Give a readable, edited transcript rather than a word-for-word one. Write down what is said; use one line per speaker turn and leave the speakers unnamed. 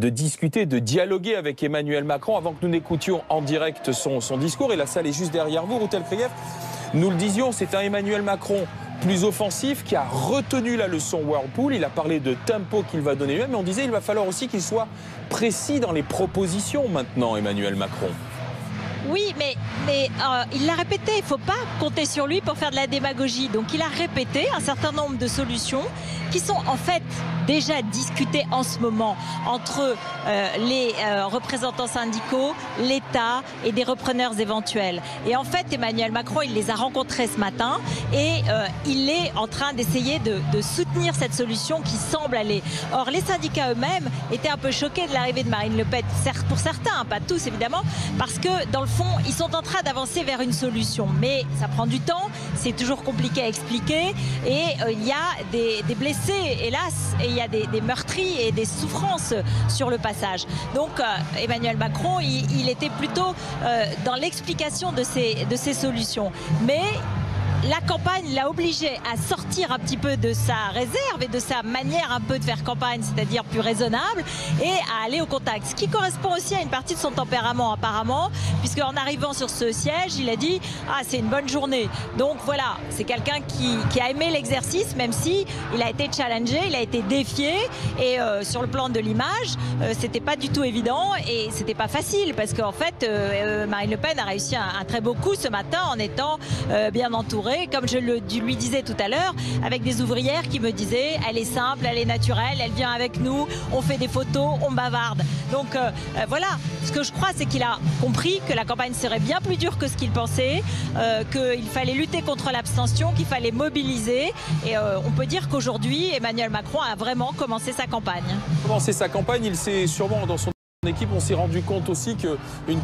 de discuter, de dialoguer avec Emmanuel Macron avant que nous n'écoutions en direct son discours. Et la salle est juste derrière vous, Routel Krief. Nous le disions, c'est un Emmanuel Macron plus offensif qui a retenu la leçon Whirlpool. Il a parlé de tempo qu'il va donner lui-même, mais on disait qu'il va falloir aussi qu'il soit précis dans les propositions maintenant, Emmanuel Macron.
Oui, mais il l'a répété, il ne faut pas compter sur lui pour faire de la démagogie. Donc il a répété un certain nombre de solutions qui sont en fait déjà discutées en ce moment entre les représentants syndicaux, l'État et des repreneurs éventuels. Et en fait, Emmanuel Macron, il les a rencontrés ce matin et il est en train d'essayer de soutenir cette solution qui semble aller. Or, les syndicats eux-mêmes étaient un peu choqués de l'arrivée de Marine Le Pen, pour certains, pas tous évidemment, parce que dans le fond, ils sont en train d'avancer vers une solution. Mais ça prend du temps, c'est toujours compliqué à expliquer et il y a des blessés, hélas, et il y a des meurtris et des souffrances sur le passage. Donc Emmanuel Macron, il était plutôt dans l'explication de ces solutions. Mais la campagne l'a obligé à sortir un petit peu de sa réserve et de sa manière un peu de faire campagne, c'est-à-dire plus raisonnable, et à aller au contact. Ce qui correspond aussi à une partie de son tempérament apparemment, puisque en arrivant sur ce siège, il a dit « Ah, c'est une bonne journée ». Donc voilà, c'est quelqu'un qui a aimé l'exercice, même si il a été challengé, il a été défié, et sur le plan de l'image, c'était pas du tout évident et c'était pas facile, parce qu'en fait, Marine Le Pen a réussi un très beau coup ce matin en étant bien entourée, comme je lui disais tout à l'heure, avec des ouvrières qui me disaient elle est simple, elle est naturelle, elle vient avec nous, on fait des photos, on bavarde. Donc voilà, ce que je crois, c'est qu'il a compris que la campagne serait bien plus dure que ce qu'il pensait, qu'il fallait lutter contre l'abstention, qu'il fallait mobiliser. Et on peut dire qu'aujourd'hui, Emmanuel Macron a vraiment commencé sa campagne.
Commencer sa campagne, il s'est sûrement, dans son équipe, on s'est rendu compte aussi qu'une